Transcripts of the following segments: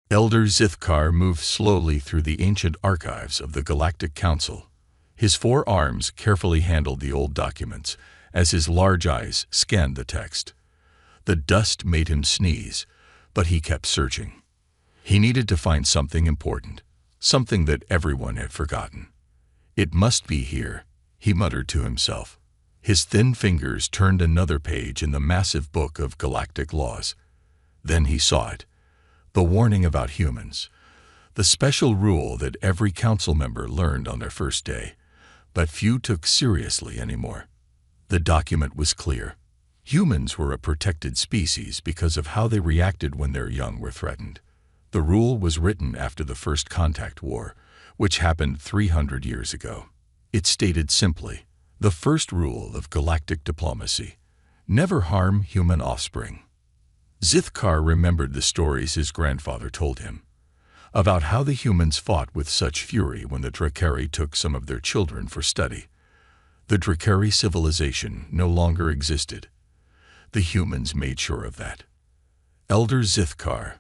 Elder Zithkar moved slowly through the ancient archives of the Galactic Council. His 4 arms carefully handled the old documents as his large eyes scanned the text. The dust made him sneeze, but he kept searching. He needed to find something important, something that everyone had forgotten. "It must be here," he muttered to himself. His thin fingers turned another page in the massive book of galactic laws. Then he saw it. The warning about humans. The special rule that every council member learned on their first day, but few took seriously anymore. The document was clear. Humans were a protected species because of how they reacted when their young were threatened. The rule was written after the First Contact War, which happened 300 years ago. It stated simply, the first rule of galactic diplomacy: never harm human offspring. Zithkar remembered the stories his grandfather told him about how the humans fought with such fury when the Drakari took some of their children for study. The Drakari civilization no longer existed. The humans made sure of that. Elder Zithkar,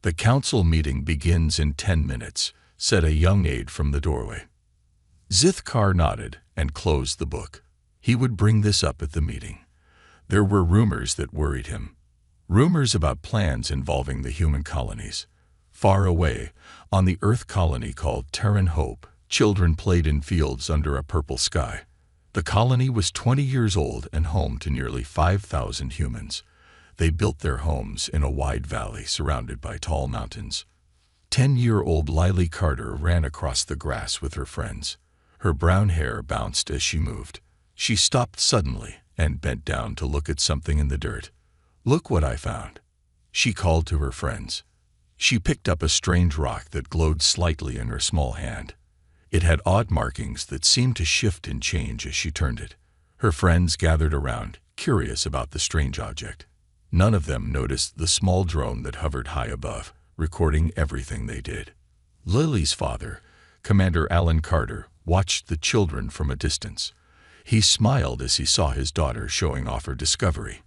"The council meeting begins in 10 minutes, said a young aide from the doorway. Zithkar nodded and closed the book. He would bring this up at the meeting. There were rumors that worried him. Rumors about plans involving the human colonies. Far away, on the Earth colony called Terran Hope, children played in fields under a purple sky. The colony was 20 years old and home to nearly 5,000 humans. They built their homes in a wide valley surrounded by tall mountains. 10-year-old Lily Carter ran across the grass with her friends. Her brown hair bounced as she moved. She stopped suddenly and bent down to look at something in the dirt. "Look what I found," she called to her friends. She picked up a strange rock that glowed slightly in her small hand. It had odd markings that seemed to shift and change as she turned it. Her friends gathered around, curious about the strange object. None of them noticed the small drone that hovered high above, recording everything they did. Lily's father, Commander Alan Carter, watched the children from a distance. He smiled as he saw his daughter showing off her discovery.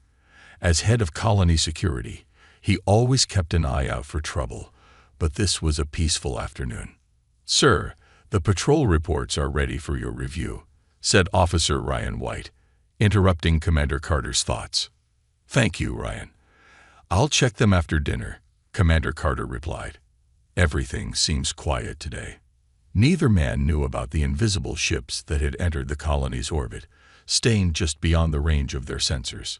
As head of colony security, he always kept an eye out for trouble, but this was a peaceful afternoon. "Sir, the patrol reports are ready for your review," said Officer Ryan White, interrupting Commander Carter's thoughts. "Thank you, Ryan. I'll check them after dinner," Commander Carter replied. Everything seems quiet today. Neither man knew about the invisible ships that had entered the colony's orbit, staying just beyond the range of their sensors.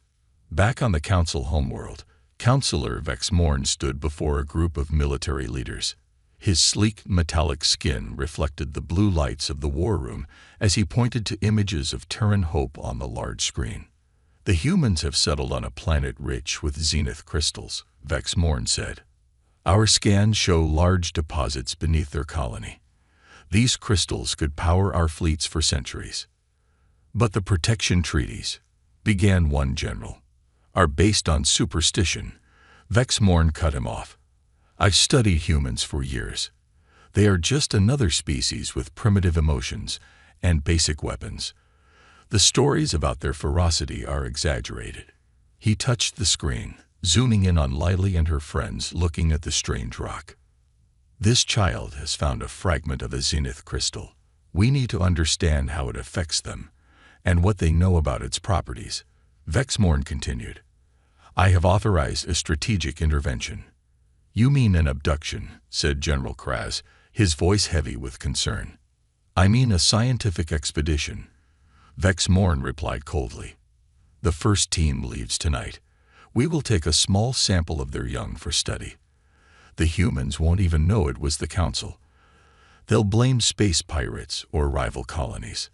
Back on the Council homeworld, Councillor Vex Morn stood before a group of military leaders. His sleek, metallic skin reflected the blue lights of the war room as he pointed to images of Terran Hope on the large screen. "The humans have settled on a planet rich with zenith crystals," Vex Morn said. "Our scans show large deposits beneath their colony. These crystals could power our fleets for centuries. But the protection treaties," began one general, "are based on superstition." Vex Morn cut him off. "I've studied humans for years. They are just another species with primitive emotions and basic weapons. The stories about their ferocity are exaggerated." He touched the screen, zooming in on Lily and her friends looking at the strange rock. "This child has found a fragment of a zenith crystal. We need to understand how it affects them and what they know about its properties." Vex Morn continued. "I have authorized a strategic intervention." "You mean an abduction," said General Kraz, his voice heavy with concern. "I mean a scientific expedition," Vex Morn replied coldly. "The first team leaves tonight. We will take a small sample of their young for study. The humans won't even know it was the Council. They'll blame space pirates or rival colonies."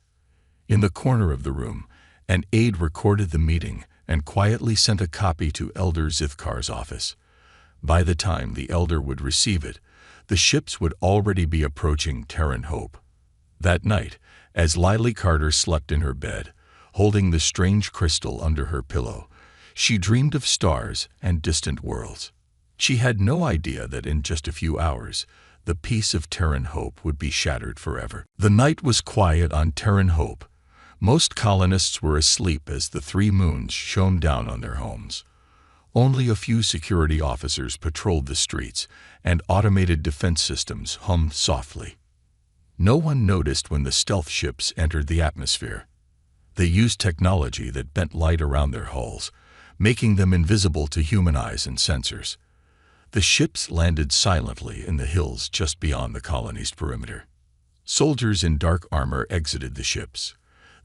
In the corner of the room, an aide recorded the meeting and quietly sent a copy to Elder Zithkar's office. By the time the Elder would receive it, the ships would already be approaching Terran Hope. That night, as Lily Carter slept in her bed, holding the strange crystal under her pillow, she dreamed of stars and distant worlds. She had no idea that in just a few hours, the peace of Terran Hope would be shattered forever. The night was quiet on Terran Hope. Most colonists were asleep as the 3 moons shone down on their homes. Only a few security officers patrolled the streets, and automated defense systems hummed softly. No one noticed when the stealth ships entered the atmosphere. They used technology that bent light around their hulls, making them invisible to human eyes and sensors. The ships landed silently in the hills just beyond the colony's perimeter. Soldiers in dark armor exited the ships.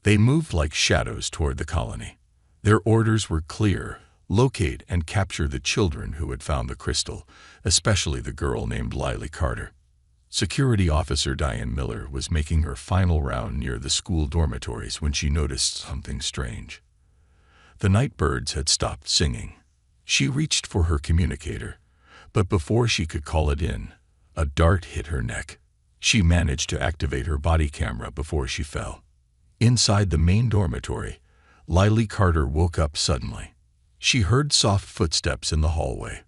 They moved like shadows toward the colony. Their orders were clear: locate and capture the children who had found the crystal, especially the girl named Lily Carter. Security Officer Diane Miller was making her final round near the school dormitories when she noticed something strange. The night birds had stopped singing. She reached for her communicator, but before she could call it in, a dart hit her neck. She managed to activate her body camera before she fell. Inside the main dormitory, Lily Carter woke up suddenly. She heard soft footsteps in the hallway.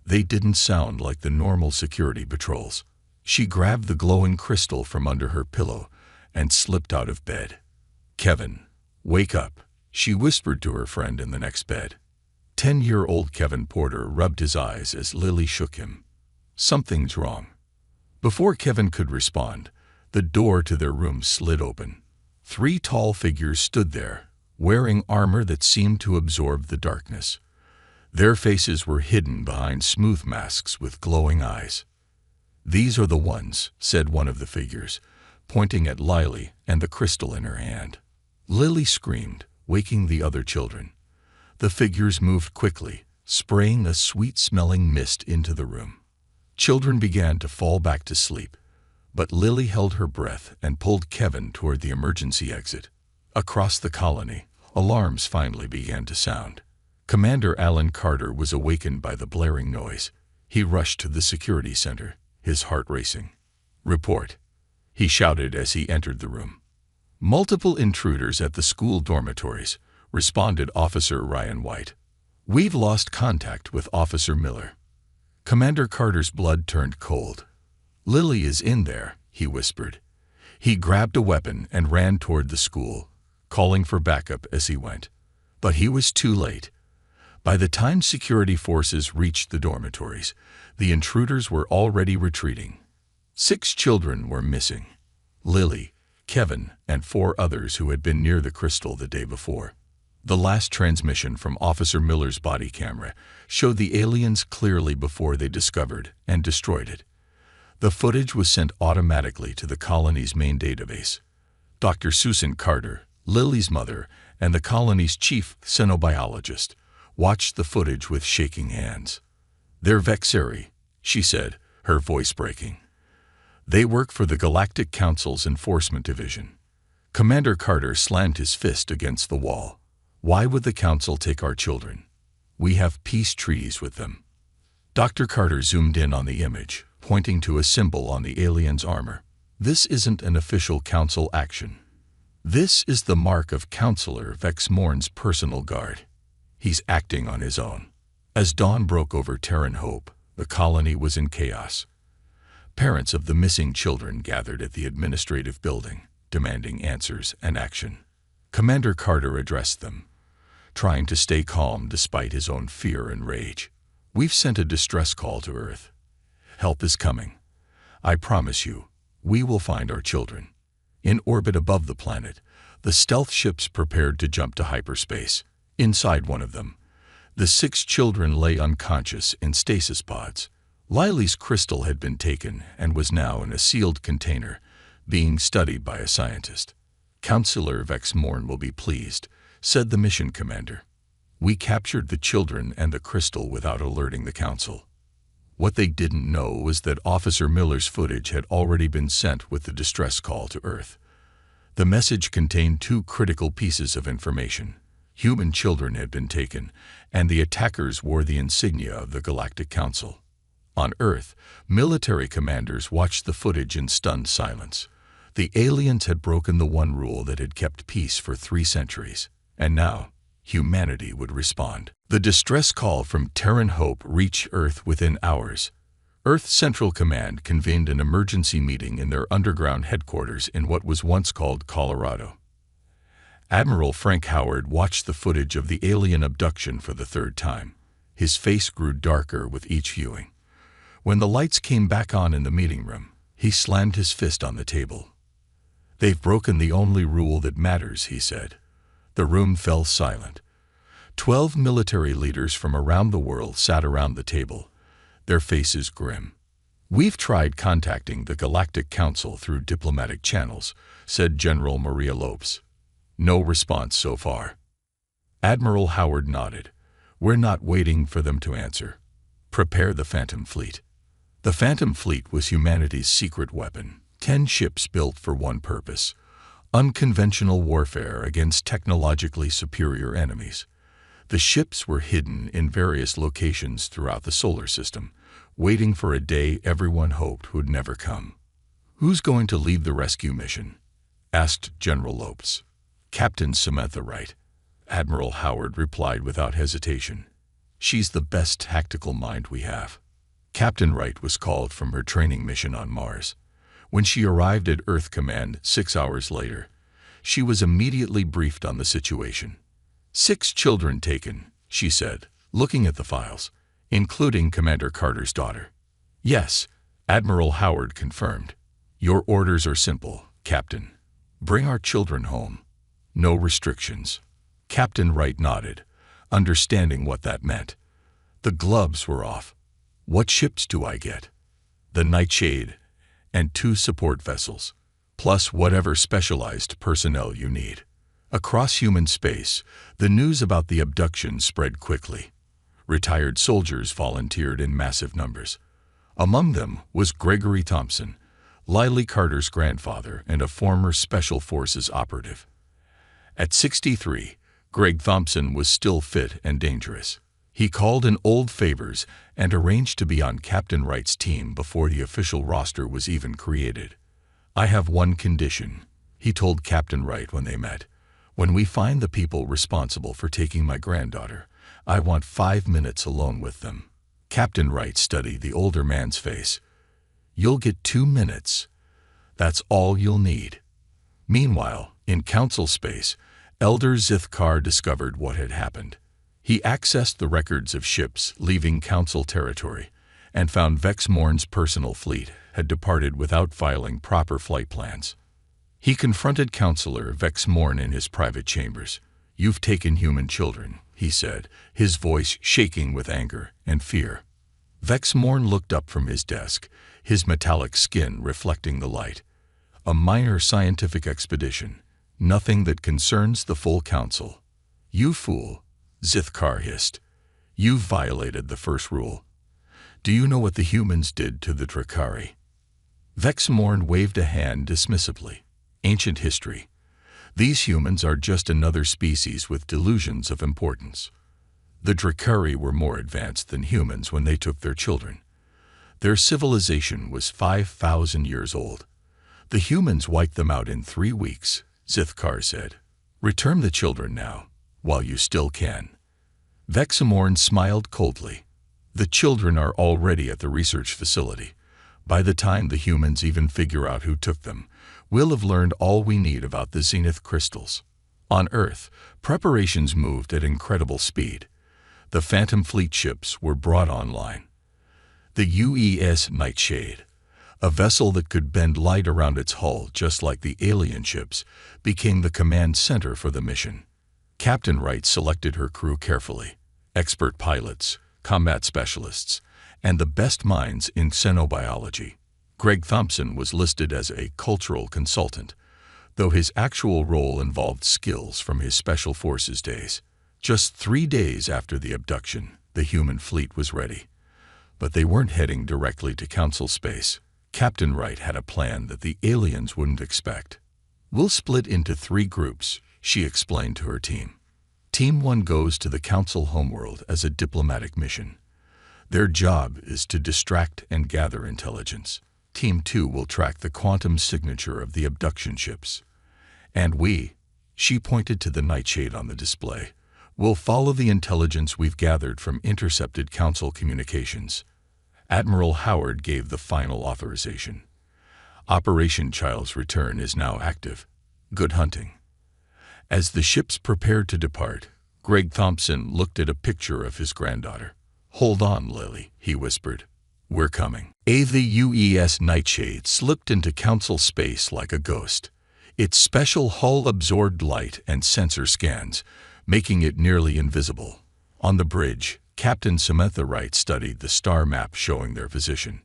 They didn't sound like the normal security patrols. She grabbed the glowing crystal from under her pillow and slipped out of bed. "Kevin, wake up," she whispered to her friend in the next bed. 10-year-old Kevin Porter rubbed his eyes as Lily shook him. "Something's wrong." Before Kevin could respond, the door to their room slid open. 3 tall figures stood there, wearing armor that seemed to absorb the darkness. Their faces were hidden behind smooth masks with glowing eyes. "These are the ones," said one of the figures, pointing at Lily and the crystal in her hand. Lily screamed, waking the other children. The figures moved quickly, spraying a sweet-smelling mist into the room. Children began to fall back to sleep, but Lily held her breath and pulled Kevin toward the emergency exit. Across the colony, alarms finally began to sound. Commander Alan Carter was awakened by the blaring noise. He rushed to the security center, his heart racing. "Report," he shouted as he entered the room. "Multiple intruders at the school dormitories," responded Officer Ryan White. "We've lost contact with Officer Miller." Commander Carter's blood turned cold. "Lily is in there," he whispered. He grabbed a weapon and ran toward the school, calling for backup as he went. But he was too late. By the time security forces reached the dormitories, the intruders were already retreating. 6 children were missing: Lily, Kevin, and 4 others who had been near the crystal the day before. The last transmission from Officer Miller's body camera showed the aliens clearly before they discovered and destroyed it. The footage was sent automatically to the colony's main database. Dr. Susan Carter, Lily's mother, and the colony's chief xenobiologist watched the footage with shaking hands. "They're Vexeri," she said, her voice breaking. "They work for the Galactic Council's Enforcement Division." Commander Carter slammed his fist against the wall. "Why would the Council take our children? We have peace treaties with them." Dr. Carter zoomed in on the image, pointing to a symbol on the alien's armor. "This isn't an official Council action. This is the mark of Counselor Vexmorn's personal guard. He's acting on his own." As dawn broke over Terran Hope, the colony was in chaos. Parents of the missing children gathered at the administrative building, demanding answers and action. Commander Carter addressed them, trying to stay calm despite his own fear and rage. "We've sent a distress call to Earth. Help is coming. I promise you, we will find our children." In orbit above the planet, the stealth ships prepared to jump to hyperspace. Inside one of them, the 6 children lay unconscious in stasis pods. Lily's crystal had been taken and was now in a sealed container, being studied by a scientist. "Counselor Vexmorn will be pleased," said the mission commander. "We captured the children and the crystal without alerting the Council." What they didn't know was that Officer Miller's footage had already been sent with the distress call to Earth. The message contained 2 critical pieces of information. Human children had been taken, and the attackers wore the insignia of the Galactic Council. On Earth, military commanders watched the footage in stunned silence. The aliens had broken the one rule that had kept peace for 3 centuries, and now humanity would respond. The distress call from Terran Hope reached Earth within hours. Earth Central Command convened an emergency meeting in their underground headquarters in what was once called Colorado. Admiral Frank Howard watched the footage of the alien abduction for the 3rd time. His face grew darker with each viewing. When the lights came back on in the meeting room, he slammed his fist on the table. "They've broken the only rule that matters," he said. The room fell silent. 12 military leaders from around the world sat around the table, their faces grim. "We've tried contacting the Galactic Council through diplomatic channels," said General Maria Lopes. "No response so far." Admiral Howard nodded. "We're not waiting for them to answer. Prepare the Phantom Fleet." The Phantom Fleet was humanity's secret weapon, 10 ships built for one purpose: unconventional warfare against technologically superior enemies. The ships were hidden in various locations throughout the solar system, waiting for a day everyone hoped would never come. "Who's going to lead the rescue mission?" asked General Lopes. "Captain Samantha Wright," Admiral Howard replied without hesitation. "She's the best tactical mind we have." Captain Wright was called from her training mission on Mars. When she arrived at Earth Command 6 hours later, she was immediately briefed on the situation. 6 children taken," she said, looking at the files, "including Commander Carter's daughter." "Yes," Admiral Howard confirmed. "Your orders are simple, Captain. Bring our children home. No restrictions." Captain Wright nodded, understanding what that meant. The gloves were off. "What ships do I get?" "The Nightshade and 2 support vessels, plus whatever specialized personnel you need." Across human space, the news about the abduction spread quickly. Retired soldiers volunteered in massive numbers. Among them was Gregory Thompson, Lily Carter's grandfather and a former Special Forces operative. At 63, Greg Thompson was still fit and dangerous. He called in old favors and arranged to be on Captain Wright's team before the official roster was even created. "I have one condition," he told Captain Wright when they met. "When we find the people responsible for taking my granddaughter, I want 5 minutes alone with them." Captain Wright studied the older man's face. "You'll get 2 minutes. That's all you'll need." Meanwhile, in Council space, Elder Zithkar discovered what had happened. He accessed the records of ships leaving Council territory and found Vexmorn's personal fleet had departed without filing proper flight plans. He confronted Counselor Vexmorn in his private chambers. "You've taken human children," he said, his voice shaking with anger and fear. Vexmorn looked up from his desk, his metallic skin reflecting the light. "A minor scientific expedition, nothing that concerns the full Council." "You fool," Zithkar hissed. "You've violated the first rule. Do you know what the humans did to the Drakari?" Vexmorn waved a hand dismissively. "Ancient history. These humans are just another species with delusions of importance. The Drakari were more advanced than humans when they took their children. Their civilization was 5,000 years old. The humans wiped them out in 3 weeks," Zithkar said. "Return the children now, while you still can." Vexmorn smiled coldly. "The children are already at the research facility. By the time the humans even figure out who took them, we'll have learned all we need about the Zenith crystals." On Earth, preparations moved at incredible speed. The Phantom Fleet ships were brought online. The UES Nightshade, a vessel that could bend light around its hull just like the alien ships, became the command center for the mission. Captain Wright selected her crew carefully: expert pilots, combat specialists, and the best minds in xenobiology. Greg Thompson was listed as a cultural consultant, though his actual role involved skills from his Special Forces days. Just 3 days after the abduction, the human fleet was ready. But they weren't heading directly to Council space. Captain Wright had a plan that the aliens wouldn't expect. "We'll split into 3 groups," she explained to her team. Team 1 goes to the Council homeworld as a diplomatic mission. Their job is to distract and gather intelligence. Team 2 will track the quantum signature of the abduction ships. And we, she pointed to the Nightshade on the display, will follow the intelligence we've gathered from intercepted Council communications. Admiral Howard gave the final authorization. Operation Child's Return is now active. Good hunting. As the ships prepared to depart, Greg Thompson looked at a picture of his granddaughter. "Hold on, Lily," he whispered. "We're coming." The UES Nightshade slipped into Council space like a ghost. Its special hull absorbed light and sensor scans, making it nearly invisible. On the bridge, Captain Samantha Wright studied the star map showing their position.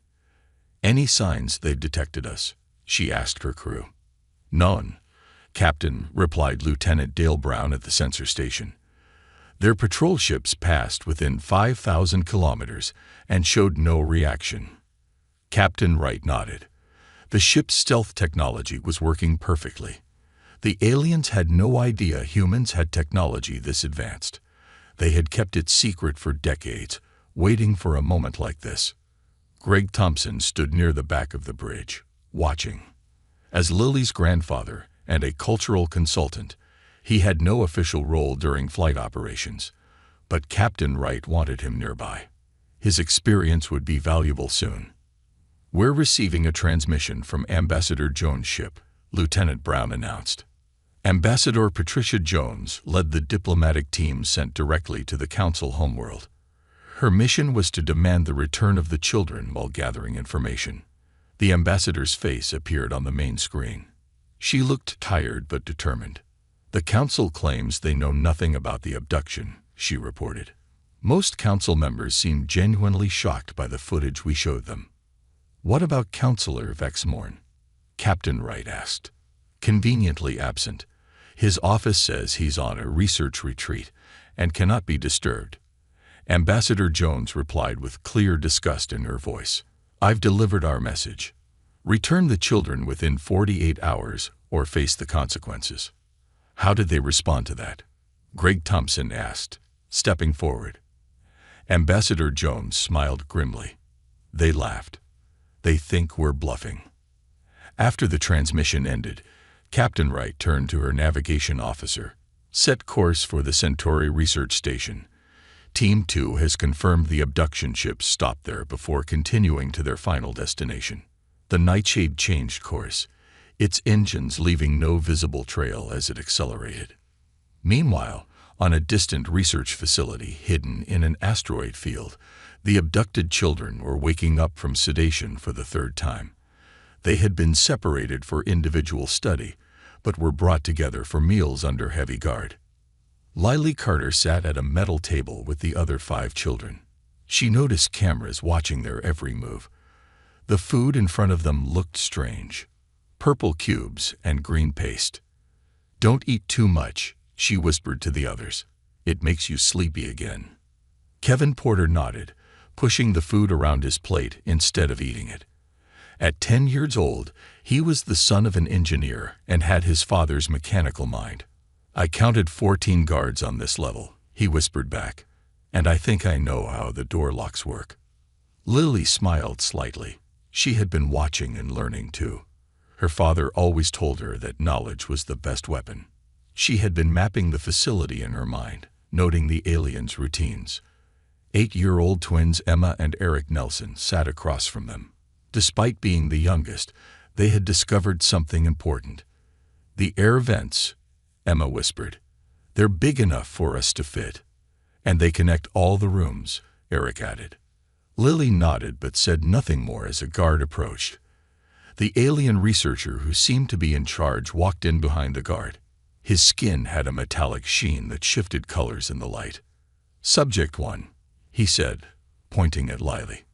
"Any signs they've detected us?" she asked her crew. "None, Captain," replied Lieutenant Dale Brown at the sensor station. Their patrol ships passed within 5,000 kilometers and showed no reaction. Captain Wright nodded. The ship's stealth technology was working perfectly. The aliens had no idea humans had technology this advanced. They had kept it secret for decades, waiting for a moment like this. Greg Thompson stood near the back of the bridge, watching. As Lily's grandfather and a cultural consultant, he had no official role during flight operations, but Captain Wright wanted him nearby. His experience would be valuable soon. "We're receiving a transmission from Ambassador Jones' ship," Lieutenant Brown announced. Ambassador Patricia Jones led the diplomatic team sent directly to the Council homeworld. Her mission was to demand the return of the children while gathering information. The ambassador's face appeared on the main screen. She looked tired but determined. "The Council claims they know nothing about the abduction," she reported. Most Council members seemed genuinely shocked by the footage we showed them. "What about Counselor Vexmorn?" Captain Wright asked. "Conveniently absent. His office says he's on a research retreat and cannot be disturbed." Ambassador Jones replied with clear disgust in her voice. "I've delivered our message. Return the children within 48 hours or face the consequences." "How did they respond to that?" Greg Thompson asked, stepping forward. Ambassador Jones smiled grimly. "They laughed. They think we're bluffing." After the transmission ended, Captain Wright turned to her navigation officer. "Set course for the Centauri Research Station. Team 2 has confirmed the abduction ships stopped there before continuing to their final destination." The Nightshade changed course, its engines leaving no visible trail as it accelerated. Meanwhile, on a distant research facility hidden in an asteroid field, the abducted children were waking up from sedation for the third time. They had been separated for individual study, but were brought together for meals under heavy guard. Lily Carter sat at a metal table with the other 5 children. She noticed cameras watching their every move. The food in front of them looked strange. Purple cubes and green paste. "Don't eat too much," she whispered to the others. "It makes you sleepy again." Kevin Porter nodded, pushing the food around his plate instead of eating it. At 10 years old, he was the son of an engineer and had his father's mechanical mind. "I counted 14 guards on this level," he whispered back, "and I think I know how the door locks work." Lily smiled slightly. She had been watching and learning too. Her father always told her that knowledge was the best weapon. She had been mapping the facility in her mind, noting the aliens' routines. 8-year-old twins Emma and Eric Nelson sat across from them. Despite being the youngest, they had discovered something important. "The air vents," Emma whispered. "They're big enough for us to fit. And they connect all the rooms," Eric added. Lily nodded but said nothing more as a guard approached. The alien researcher who seemed to be in charge walked in behind the guard. His skin had a metallic sheen that shifted colors in the light. "Subject 1, he said, pointing at Lily.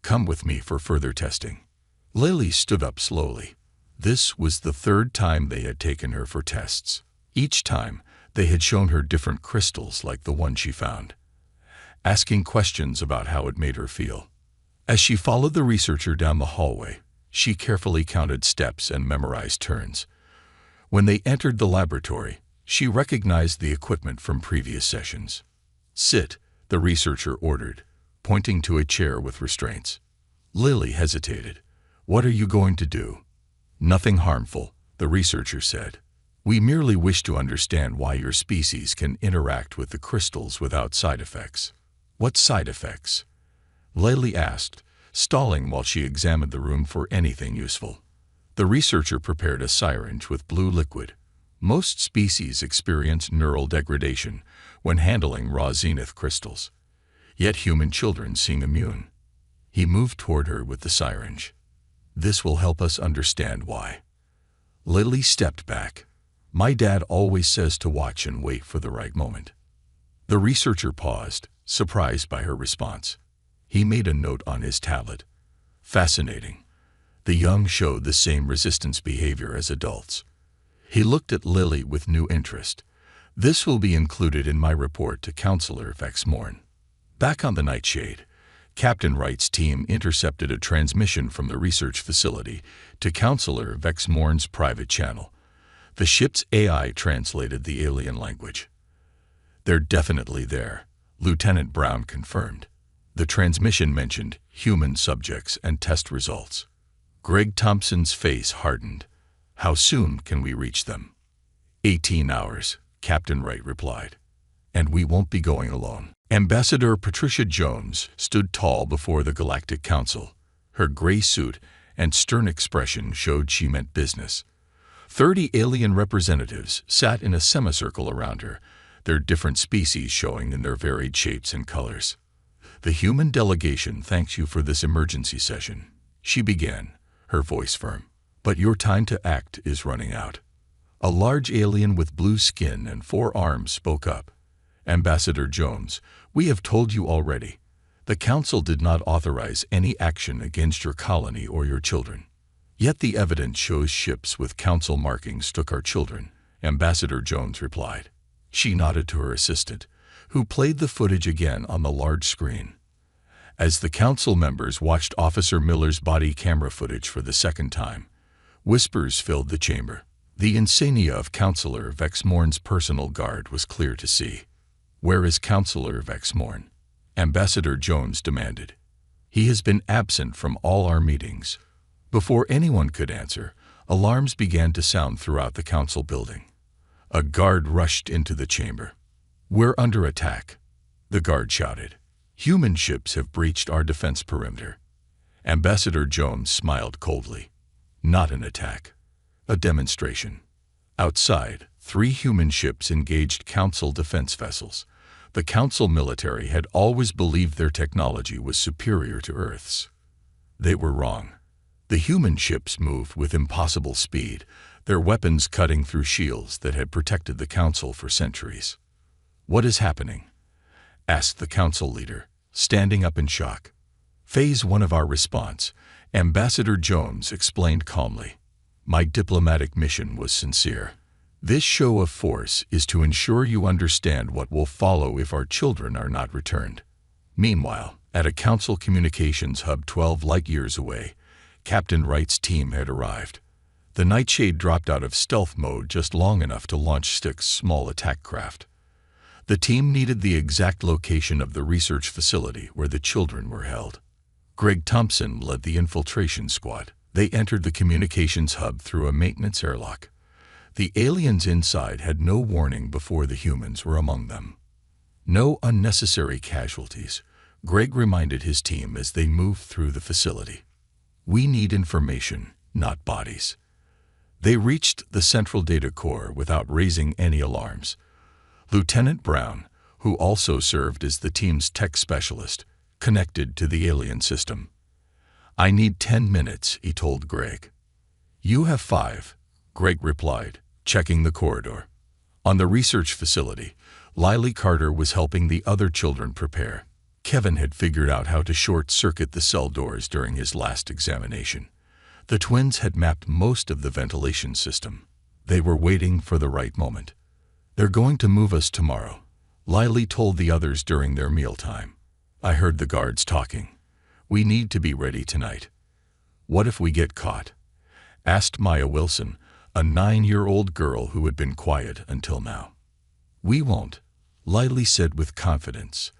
"Come with me for further testing." Lily stood up slowly. This was the 3rd time they had taken her for tests. Each time, they had shown her different crystals like the one she found, asking questions about how it made her feel. As she followed the researcher down the hallway, she carefully counted steps and memorized turns. When they entered the laboratory, she recognized the equipment from previous sessions. "Sit," the researcher ordered, pointing to a chair with restraints. Lily hesitated. "What are you going to do?" "Nothing harmful," the researcher said. "We merely wish to understand why your species can interact with the crystals without side effects." "What side effects?" Lily asked, stalling while she examined the room for anything useful. The researcher prepared a syringe with blue liquid. Most species experience neural degradation when handling raw zenith crystals. yet human children seem immune. He moved toward her with the syringe. This will help us understand why. Lily stepped back. My dad always says to watch and wait for the right moment. The researcher paused, surprised by her response. He made a note on his tablet. Fascinating. The young showed the same resistance behavior as adults. He looked at Lily with new interest. This will be included in my report to Counselor Vexmorn. Back on the Nightshade, Captain Wright's team intercepted a transmission from the research facility to Counselor Vexmorn's private channel. The ship's AI translated the alien language. They're definitely there, Lieutenant Brown confirmed. The transmission mentioned human subjects and test results. Greg Thompson's face hardened. How soon can we reach them? 18 hours, Captain Wright replied. And we won't be going alone. Ambassador Patricia Jones stood tall before the Galactic Council. Her gray suit and stern expression showed she meant business. 30 alien representatives sat in a semicircle around her, their different species showing in their varied shapes and colors. The human delegation thanks you for this emergency session, she began, her voice firm. But your time to act is running out. A large alien with blue skin and 4 arms spoke up. Ambassador Jones, we have told you already. The Council did not authorize any action against your colony or your children. Yet the evidence shows ships with Council markings took our children, Ambassador Jones replied. She nodded to her assistant, who played the footage again on the large screen. As the Council members watched Officer Miller's body camera footage for the second time, whispers filled the chamber. The insignia of Counselor Vexmorn's personal guard was clear to see. Where is Counselor Vexmorn? Ambassador Jones demanded. He has been absent from all our meetings. Before anyone could answer, alarms began to sound throughout the Council building. A guard rushed into the chamber. We're under attack, the guard shouted. Human ships have breached our defense perimeter. Ambassador Jones smiled coldly. Not an attack. A demonstration. Outside, 3 human ships engaged Council defense vessels. The Council military had always believed their technology was superior to Earth's. They were wrong. The human ships moved with impossible speed, their weapons cutting through shields that had protected the Council for centuries. What is happening? Asked the Council leader, standing up in shock. Phase 1 of our response, Ambassador Jones explained calmly. My diplomatic mission was sincere. This show of force is to ensure you understand what will follow if our children are not returned. Meanwhile, at a Council communications hub 12 light-years away, Captain Wright's team had arrived. The Nightshade dropped out of stealth mode just long enough to launch Stick's small attack craft. The team needed the exact location of the research facility where the children were held. Greg Thompson led the infiltration squad. They entered the communications hub through a maintenance airlock. The aliens inside had no warning before the humans were among them. No unnecessary casualties, Greg reminded his team as they moved through the facility. We need information, not bodies. They reached the central data core without raising any alarms. Lieutenant Brown, who also served as the team's tech specialist, connected to the alien system. I need 10 minutes, he told Greg. You have 5, Greg replied, checking the corridor. On the research facility, Lily Carter was helping the other children prepare. Kevin had figured out how to short-circuit the cell doors during his last examination. The twins had mapped most of the ventilation system. They were waiting for the right moment. They're going to move us tomorrow, Lily told the others during their mealtime. I heard the guards talking. We need to be ready tonight. What if we get caught? Asked Maya Wilson, a 9-year-old girl who had been quiet until now. We won't, Lily said with confidence.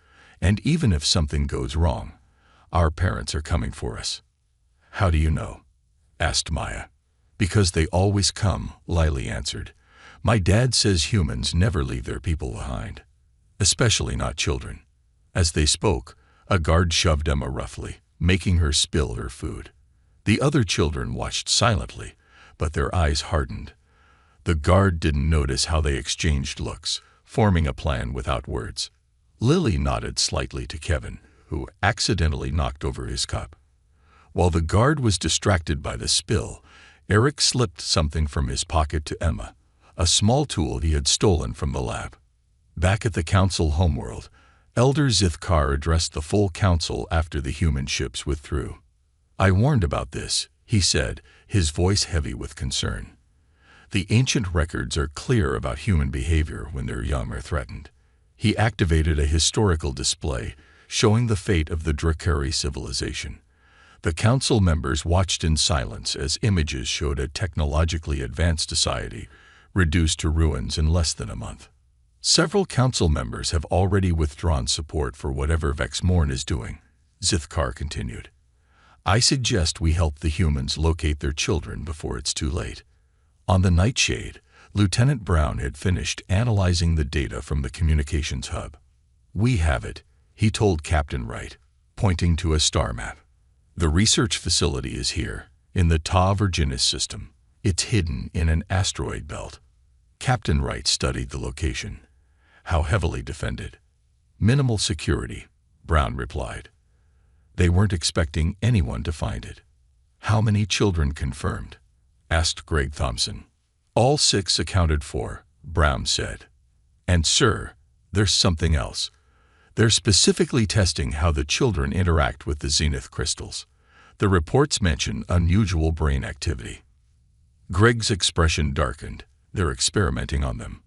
And even if something goes wrong, our parents are coming for us. How do you know? Asked Maya. Because they always come, Lily answered. My dad says humans never leave their people behind, especially not children. As they spoke, a guard shoved Emma roughly, making her spill her food. The other children watched silently, but their eyes hardened. The guard didn't notice how they exchanged looks, forming a plan without words. Lily nodded slightly to Kevin, who accidentally knocked over his cup. While the guard was distracted by the spill, Eric slipped something from his pocket to Emma, a small tool he had stolen from the lab. Back at the council homeworld, Elder Zithkar addressed the full council after the human ships withdrew. "I warned about this," he said, his voice heavy with concern. "The ancient records are clear about human behavior when their young are threatened." He activated a historical display showing the fate of the Drakari civilization. The council members watched in silence as images showed a technologically advanced society reduced to ruins in less than a month. "Several council members have already withdrawn support for whatever Vexmorn is doing," Zithkar continued. "I suggest we help the humans locate their children before it's too late." On the Nightshade, Lieutenant Brown had finished analyzing the data from the communications hub. "We have it," he told Captain Wright, pointing to a star map. "The research facility is here, in the Ta Virginis system. It's hidden in an asteroid belt." Captain Wright studied the location. "How heavily defended?" "Minimal security," Brown replied. "They weren't expecting anyone to find it." "How many children confirmed?" asked Greg Thompson. "All 6 accounted for," Brown said. "And sir, there's something else. They're specifically testing how the children interact with the zenith crystals. The reports mention unusual brain activity." Greg's expression darkened. "They're experimenting on them."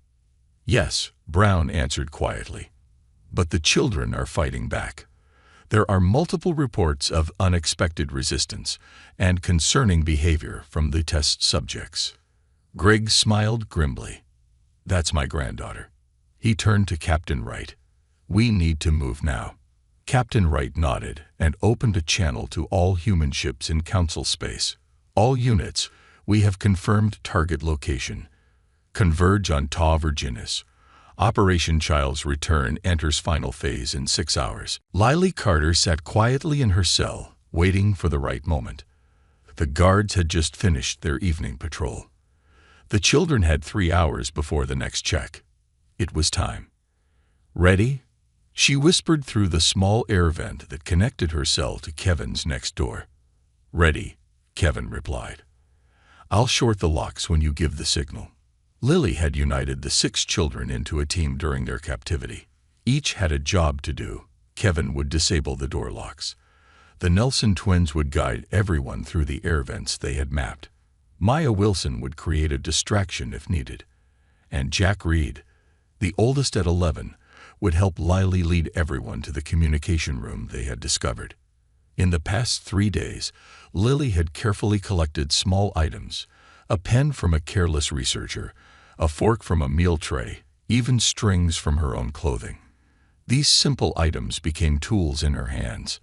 "Yes," Brown answered quietly. "But the children are fighting back. There are multiple reports of unexpected resistance and concerning behavior from the test subjects." Greg smiled grimly. "That's my granddaughter." He turned to Captain Wright. "We need to move now." Captain Wright nodded and opened a channel to all human ships in council space. "All units, we have confirmed target location. Converge on Ta Virginis. Operation Child's Return enters final phase in 6 hours." Lily Carter sat quietly in her cell, waiting for the right moment. The guards had just finished their evening patrol. The children had 3 hours before the next check. It was time. "Ready?" She whispered through the small air vent that connected her cell to Kevin's next door. "Ready," Kevin replied. "I'll short the locks when you give the signal." Lily had united the 6 children into a team during their captivity. Each had a job to do. Kevin would disable the door locks. The Nelson twins would guide everyone through the air vents they had mapped. Maya Wilson would create a distraction if needed. And Jack Reed, the oldest at 11, would help Lily lead everyone to the communication room they had discovered. In the past 3 days, Lily had carefully collected small items: a pen from a careless researcher, a fork from a meal tray, even strings from her own clothing. These simple items became tools in her hands.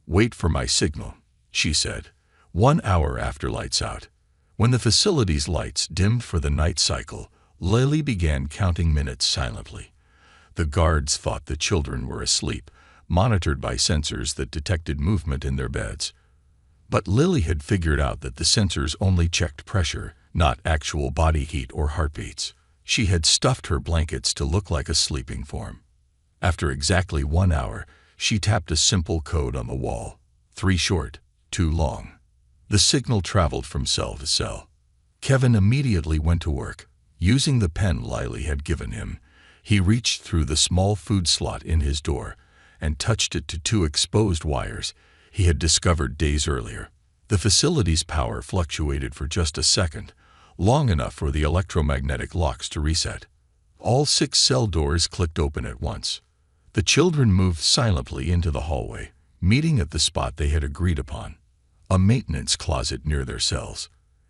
"Wait for my signal," she said, 1 hour after lights out. When the facility's lights dimmed for the night cycle, Lily began counting minutes silently. The guards thought the children were asleep, monitored by sensors that detected movement in their beds. But Lily had figured out that the sensors only checked pressure, not actual body heat or heartbeats. She had stuffed her blankets to look like a sleeping form. After exactly 1 hour, she tapped a simple code on the wall: 3 short, 2 long. The signal traveled from cell to cell. Kevin immediately went to work. Using the pen Lily had given him, he reached through the small food slot in his door and touched it to 2 exposed wires he had discovered days earlier. The facility's power fluctuated for just a second, long enough for the electromagnetic locks to reset. All 6 cell doors clicked open at once. The children moved silently into the hallway, meeting at the spot they had agreed upon: a maintenance closet near their cells.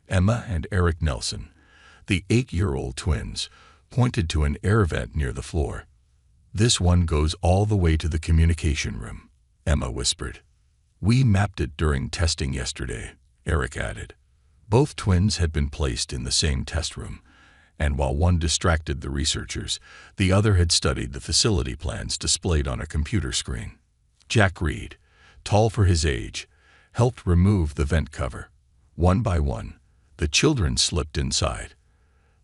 Emma and Eric Nelson, the 8-year-old twins, pointed to an air vent near the floor. "This one goes all the way to the communication room," Emma whispered. "We mapped it during testing yesterday," Eric added. Both twins had been placed in the same test room, and while one distracted the researchers, the other had studied the facility plans displayed on a computer screen. Jack Reed, tall for his age, helped remove the vent cover. One by one, the children slipped inside.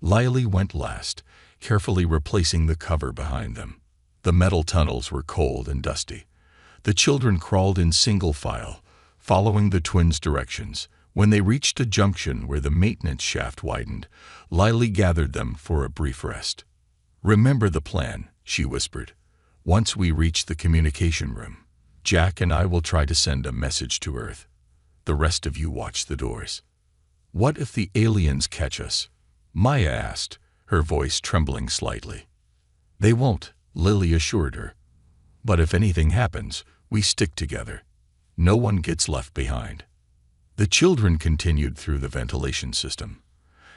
Lily went last, carefully replacing the cover behind them. The metal tunnels were cold and dusty. The children crawled in single file, following the twins' directions. When they reached a junction where the maintenance shaft widened, Lily gathered them for a brief rest. "Remember the plan," she whispered. "Once we reach the communication room, Jack and I will try to send a message to Earth. The rest of you watch the doors." "What if the aliens catch us?" Maya asked, her voice trembling slightly. "They won't," Lily assured her. "But if anything happens, we stick together. No one gets left behind." The children continued through the ventilation system.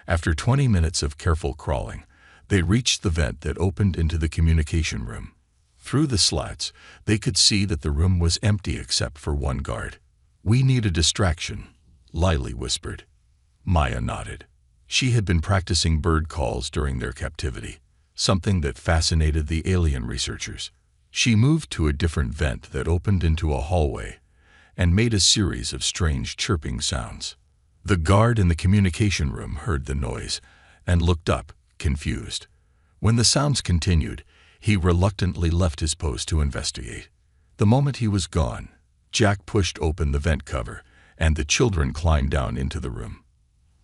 After 20 minutes of careful crawling, they reached the vent that opened into the communication room. Through the slats, they could see that the room was empty except for one guard. "We need a distraction," Lily whispered. Maya nodded. She had been practicing bird calls during their captivity, something that fascinated the alien researchers. She moved to a different vent that opened into a hallway and made a series of strange chirping sounds. The guard in the communication room heard the noise and looked up, confused. When the sounds continued, he reluctantly left his post to investigate. The moment he was gone, Jack pushed open the vent cover, and the children climbed down into the room.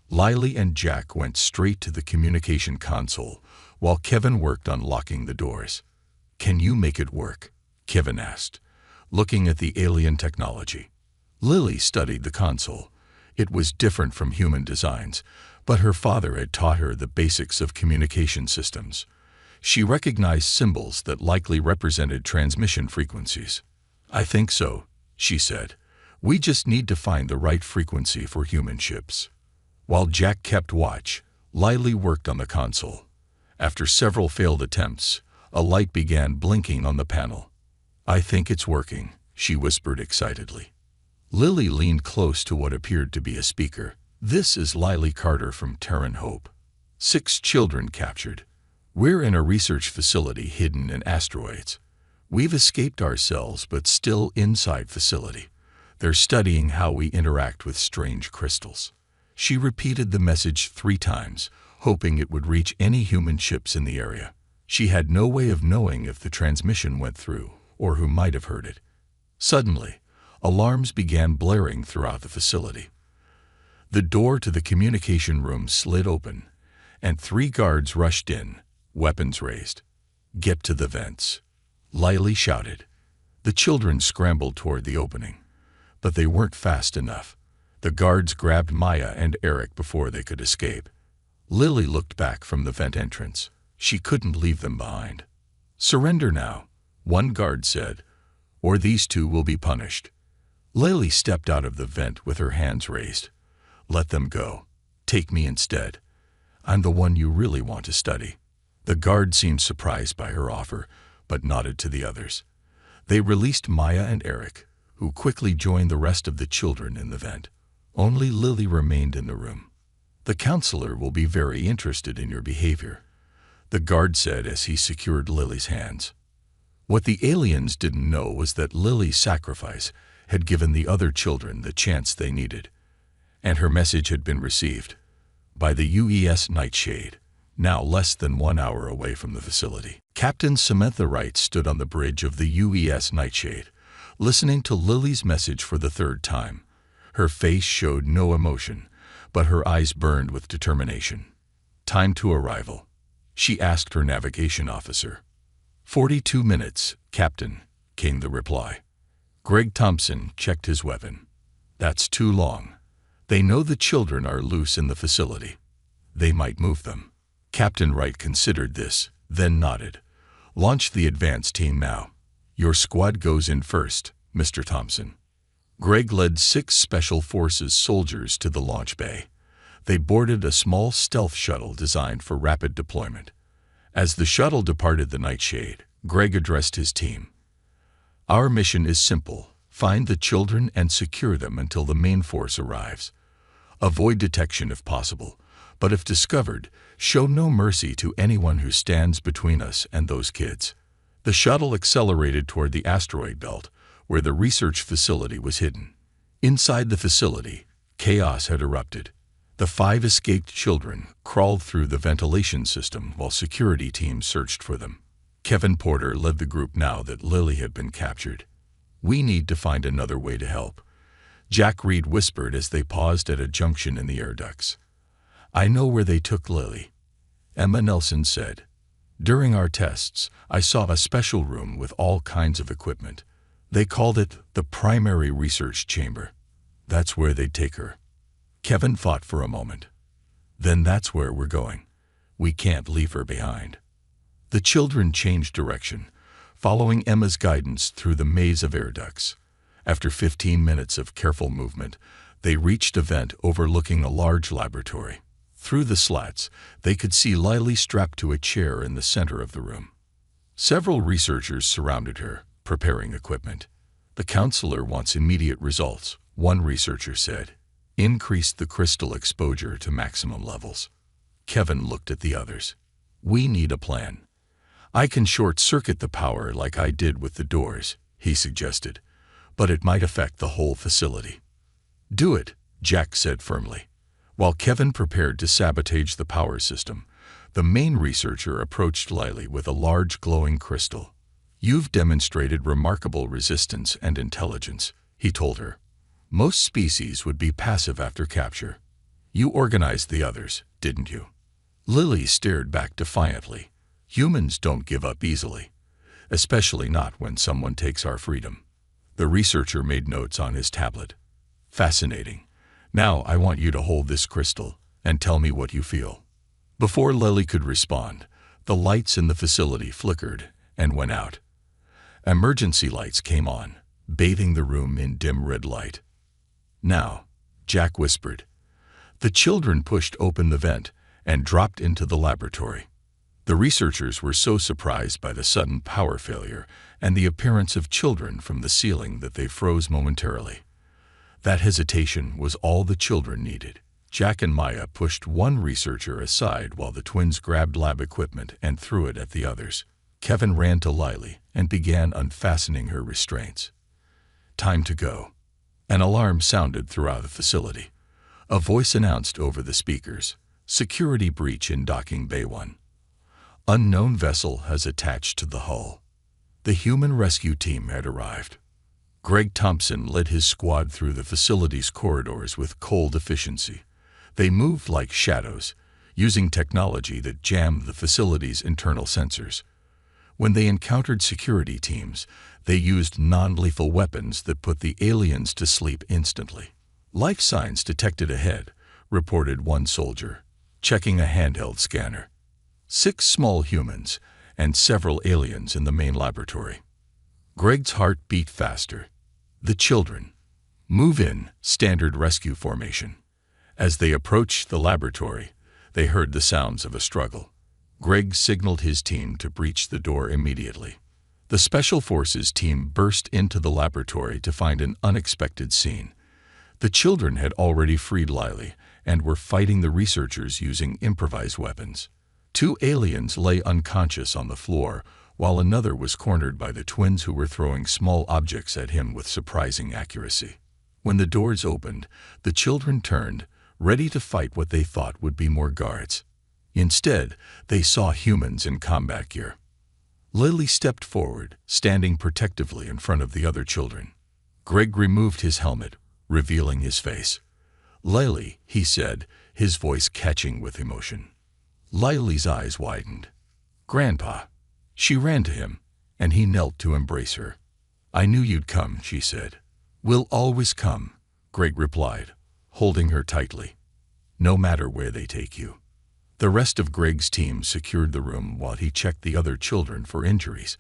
Lily and Jack went straight to the communication console, while Kevin worked on locking the doors. "Can you make it work?" Kevin asked, looking at the alien technology. Lily studied the console. It was different from human designs, but her father had taught her the basics of communication systems. She recognized symbols that likely represented transmission frequencies. "I think so," she said. "We just need to find the right frequency for human ships." While Jack kept watch, Lily worked on the console. After several failed attempts, a light began blinking on the panel. "I think it's working," she whispered excitedly. Lily leaned close to what appeared to be a speaker. "This is Lily Carter from Terran Hope. 6 children captured. We're in a research facility hidden in asteroids. We've escaped ourselves but still inside facility. They're studying how we interact with strange crystals." She repeated the message 3 times, hoping it would reach any human ships in the area. She had no way of knowing if the transmission went through or who might have heard it. Suddenly, alarms began blaring throughout the facility. The door to the communication room slid open, and 3 guards rushed in, weapons raised. "Get to the vents," Lily shouted. The children scrambled toward the opening, but they weren't fast enough. The guards grabbed Maya and Eric before they could escape. Lily looked back from the vent entrance. She couldn't leave them behind. "Surrender now," one guard said, "or these 2 will be punished." Lily stepped out of the vent with her hands raised. "Let them go. Take me instead. I'm the one you really want to study." The guard seemed surprised by her offer, but nodded to the others. They released Maya and Eric, who quickly joined the rest of the children in the vent. Only Lily remained in the room. "The counselor will be very interested in your behavior," the guard said as he secured Lily's hands. What the aliens didn't know was that Lily's sacrifice had given the other children the chance they needed, and her message had been received by the UES Nightshade, now less than 1 hour away from the facility. Captain Samantha Wright stood on the bridge of the UES Nightshade, listening to Lily's message for the 3rd time. Her face showed no emotion, but her eyes burned with determination. "Time to arrival," she asked her navigation officer. 42 minutes, Captain," came the reply. Greg Thompson checked his weapon. "That's too long. They know the children are loose in the facility. They might move them." Captain Wright considered this, then nodded. "Launch the advance team now. Your squad goes in first, Mr. Thompson." Greg led 6 Special Forces soldiers to the launch bay. They boarded a small stealth shuttle designed for rapid deployment. As the shuttle departed the Nightshade, Greg addressed his team. "Our mission is simple. Find the children and secure them until the main force arrives. Avoid detection if possible, but if discovered, show no mercy to anyone who stands between us and those kids." The shuttle accelerated toward the asteroid belt, where the research facility was hidden. Inside the facility, chaos had erupted. The 5 escaped children crawled through the ventilation system while security teams searched for them. Kevin Porter led the group now that Lily had been captured. "We need to find another way to help," Jack Reed whispered as they paused at a junction in the air ducts. "I know where they took Lily," Emma Nelson said. "During our tests, I saw a special room with all kinds of equipment. They called it the primary research chamber. That's where they'd take her." Kevin thought for a moment. "Then that's where we're going. We can't leave her behind." The children changed direction, following Emma's guidance through the maze of air ducts. After 15 minutes of careful movement, they reached a vent overlooking a large laboratory. Through the slats, they could see Lily strapped to a chair in the center of the room. Several researchers surrounded her, preparing equipment. "The counselor wants immediate results," one researcher said. "Increase the crystal exposure to maximum levels." Kevin looked at the others. "We need a plan. I can short-circuit the power like I did with the doors," he suggested, "but it might affect the whole facility." "Do it," Jack said firmly. While Kevin prepared to sabotage the power system, the main researcher approached Lily with a large glowing crystal. "You've demonstrated remarkable resistance and intelligence," he told her. "Most species would be passive after capture. You organized the others, didn't you?" Lily stared back defiantly. "Humans don't give up easily, especially not when someone takes our freedom." The researcher made notes on his tablet. "Fascinating. Now I want you to hold this crystal and tell me what you feel." Before Lily could respond, the lights in the facility flickered and went out. Emergency lights came on, bathing the room in dim red light. "Now," Jack whispered. The children pushed open the vent and dropped into the laboratory. The researchers were so surprised by the sudden power failure and the appearance of children from the ceiling that they froze momentarily. That hesitation was all the children needed. Jack and Maya pushed one researcher aside while the twins grabbed lab equipment and threw it at the others. Kevin ran to Lily and began unfastening her restraints. "Time to go." An alarm sounded throughout the facility. A voice announced over the speakers, "Security breach in docking bay 1. Unknown vessel has attached to the hull." The human rescue team had arrived. Greg Thompson led his squad through the facility's corridors with cold efficiency. They moved like shadows, using technology that jammed the facility's internal sensors. When they encountered security teams, they used non-lethal weapons that put the aliens to sleep instantly. "Life signs detected ahead," reported one soldier, checking a handheld scanner. 6 small humans and several aliens in the main laboratory. Greg's heart beat faster. The children. "Move in," standard rescue formation. As they approached the laboratory, they heard the sounds of a struggle. Greg signaled his team to breach the door immediately. The Special Forces team burst into the laboratory to find an unexpected scene. The children had already freed Lily and were fighting the researchers using improvised weapons. 2 aliens lay unconscious on the floor, while another was cornered by the twins who were throwing small objects at him with surprising accuracy. When the doors opened, the children turned, ready to fight what they thought would be more guards. Instead, they saw humans in combat gear. Lily stepped forward, standing protectively in front of the other children. Greg removed his helmet, revealing his face. "Lily," he said, his voice catching with emotion. Lily's eyes widened. "Grandpa." She ran to him, and he knelt to embrace her. "I knew you'd come," she said. "We'll always come," Greg replied, holding her tightly. "No matter where they take you." The rest of Greg's team secured the room while he checked the other children for injuries.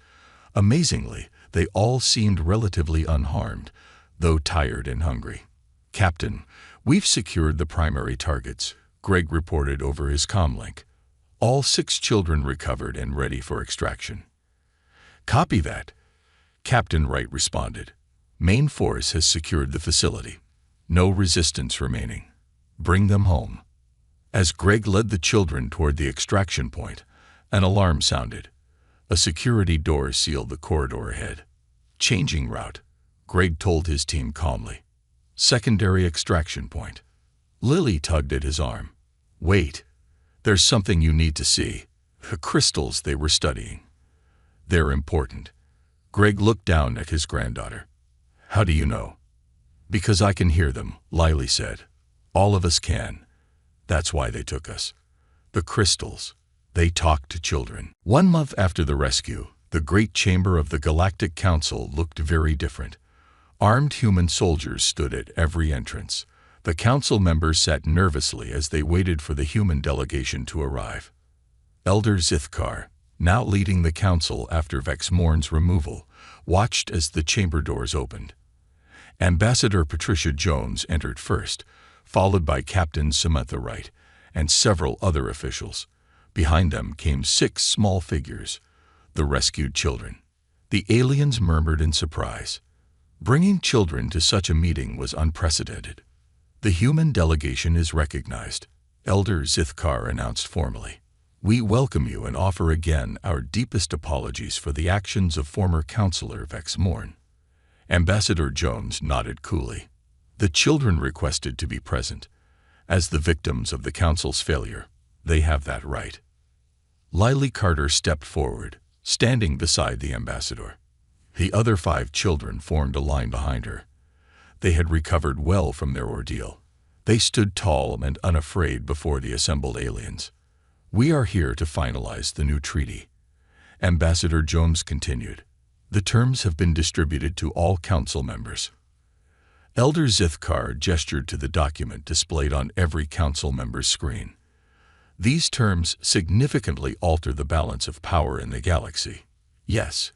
Amazingly, they all seemed relatively unharmed, though tired and hungry. "Captain, we've secured the primary targets," Greg reported over his comlink. "All 6 children recovered and ready for extraction." "Copy that," Captain Wright responded. "Main force has secured the facility. No resistance remaining. Bring them home." As Greg led the children toward the extraction point, an alarm sounded. A security door sealed the corridor ahead. "Changing route," Greg told his team calmly. "Secondary extraction point." Lily tugged at his arm. "Wait. There's something you need to see." The crystals they were studying. They're important. Greg looked down at his granddaughter. How do you know? Because I can hear them, Lily said. All of us can. That's why they took us. The crystals. They talk to children. 1 month after the rescue, the great chamber of the Galactic Council looked very different. Armed human soldiers stood at every entrance. The council members sat nervously as they waited for the human delegation to arrive. Elder Zithkar, now leading the council after Vexmorn's removal, watched as the chamber doors opened. Ambassador Patricia Jones entered first, followed by Captain Samantha Wright and several other officials. Behind them came 6 small figures, the rescued children. The aliens murmured in surprise. Bringing children to such a meeting was unprecedented. The human delegation is recognized, Elder Zithkar announced formally. We welcome you and offer again our deepest apologies for the actions of former Counselor Vexmorn. Ambassador Jones nodded coolly. The children requested to be present. As the victims of the Council's failure, they have that right. Lily Carter stepped forward, standing beside the ambassador. The other 5 children formed a line behind her. They had recovered well from their ordeal. They stood tall and unafraid before the assembled aliens. We are here to finalize the new treaty. Ambassador Jones continued. The terms have been distributed to all council members. Elder Zithkar gestured to the document displayed on every council member's screen. These terms significantly alter the balance of power in the galaxy. Yes,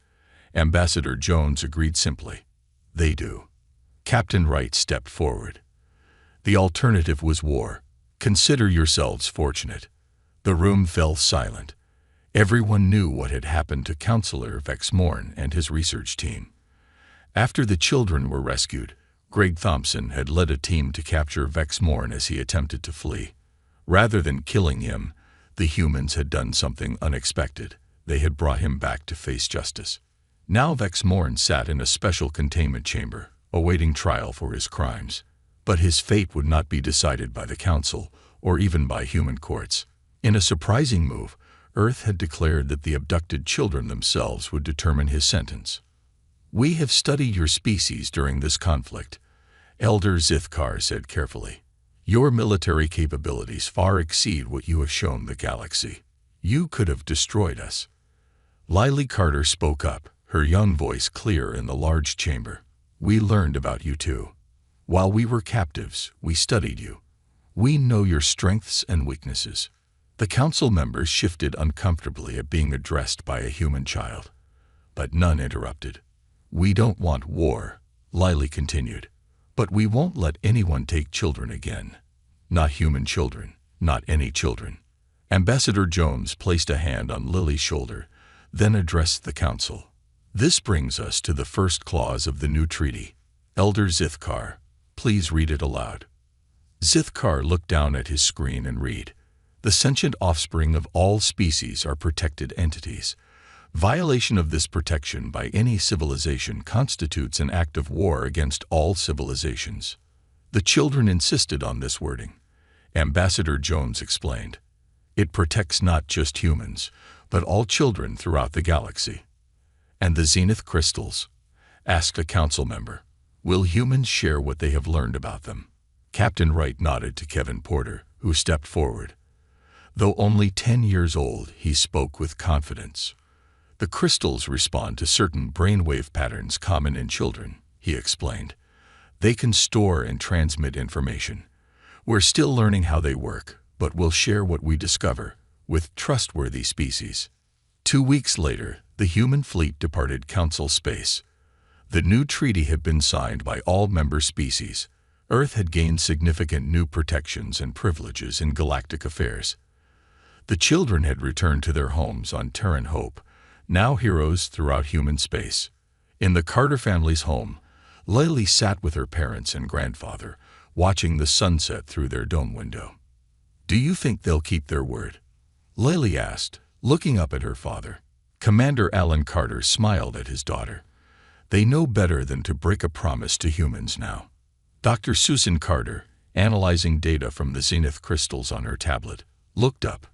Ambassador Jones agreed simply. They do. Captain Wright stepped forward. The alternative was war. Consider yourselves fortunate. The room fell silent. Everyone knew what had happened to Counselor Vexmorn and his research team. After the children were rescued, Greg Thompson had led a team to capture Vexmorn as he attempted to flee. Rather than killing him, the humans had done something unexpected. They had brought him back to face justice. Now Vexmorn sat in a special containment chamber, awaiting trial for his crimes. But his fate would not be decided by the Council, or even by human courts. In a surprising move, Earth had declared that the abducted children themselves would determine his sentence. We have studied your species during this conflict, Elder Zithkar said carefully. Your military capabilities far exceed what you have shown the galaxy. You could have destroyed us. Lily Carter spoke up, her young voice clear in the large chamber. We learned about you too. While we were captives, we studied you. We know your strengths and weaknesses. The council members shifted uncomfortably at being addressed by a human child. But none interrupted. We don't want war, Lily continued. But we won't let anyone take children again. Not human children, not any children. Ambassador Jones placed a hand on Lily's shoulder, then addressed the council. This brings us to the first clause of the new treaty. Elder Zithkar, please read it aloud. Zithkar looked down at his screen and read. The sentient offspring of all species are protected entities. Violation of this protection by any civilization constitutes an act of war against all civilizations. The children insisted on this wording. Ambassador Jones explained. It protects not just humans, but all children throughout the galaxy. And the Zenith crystals? Asked a council member. Will humans share what they have learned about them? Captain Wright nodded to Kevin Porter, who stepped forward. Though only 10 years old, he spoke with confidence. The crystals respond to certain brainwave patterns common in children, he explained. They can store and transmit information. We're still learning how they work, but we'll share what we discover with trustworthy species. 2 weeks later, the human fleet departed Council space. The new treaty had been signed by all member species. Earth had gained significant new protections and privileges in galactic affairs. The children had returned to their homes on Terran Hope, now heroes throughout human space. In the Carter family's home, Lily sat with her parents and grandfather, watching the sunset through their dome window. Do you think they'll keep their word? Lily asked, looking up at her father. Commander Alan Carter smiled at his daughter. They know better than to break a promise to humans now. Dr. Susan Carter, analyzing data from the Zenith crystals on her tablet, looked up.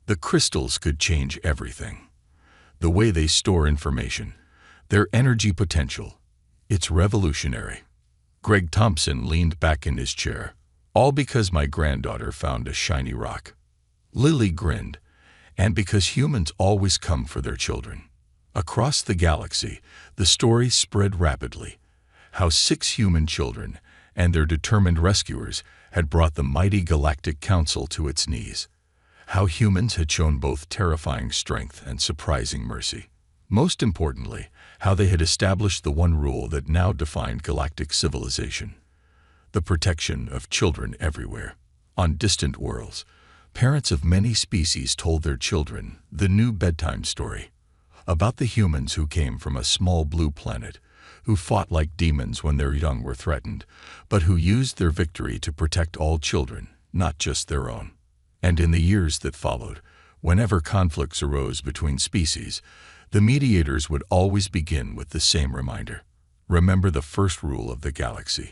The crystals could change everything. the way they store information, their energy potential. It's revolutionary. Greg Thompson leaned back in his chair. All because my granddaughter found a shiny rock. Lily grinned. And because humans always come for their children. Across the galaxy, the story spread rapidly. How 6 human children and their determined rescuers had brought the mighty Galactic Council to its knees. How humans had shown both terrifying strength and surprising mercy. Most importantly, how they had established the one rule that now defined galactic civilization: the protection of children everywhere. On distant worlds, parents of many species told their children the new bedtime story about the humans who came from a small blue planet, who fought like demons when their young were threatened, but who used their victory to protect all children, not just their own. And in the years that followed, whenever conflicts arose between species, the mediators would always begin with the same reminder: remember the first rule of the galaxy.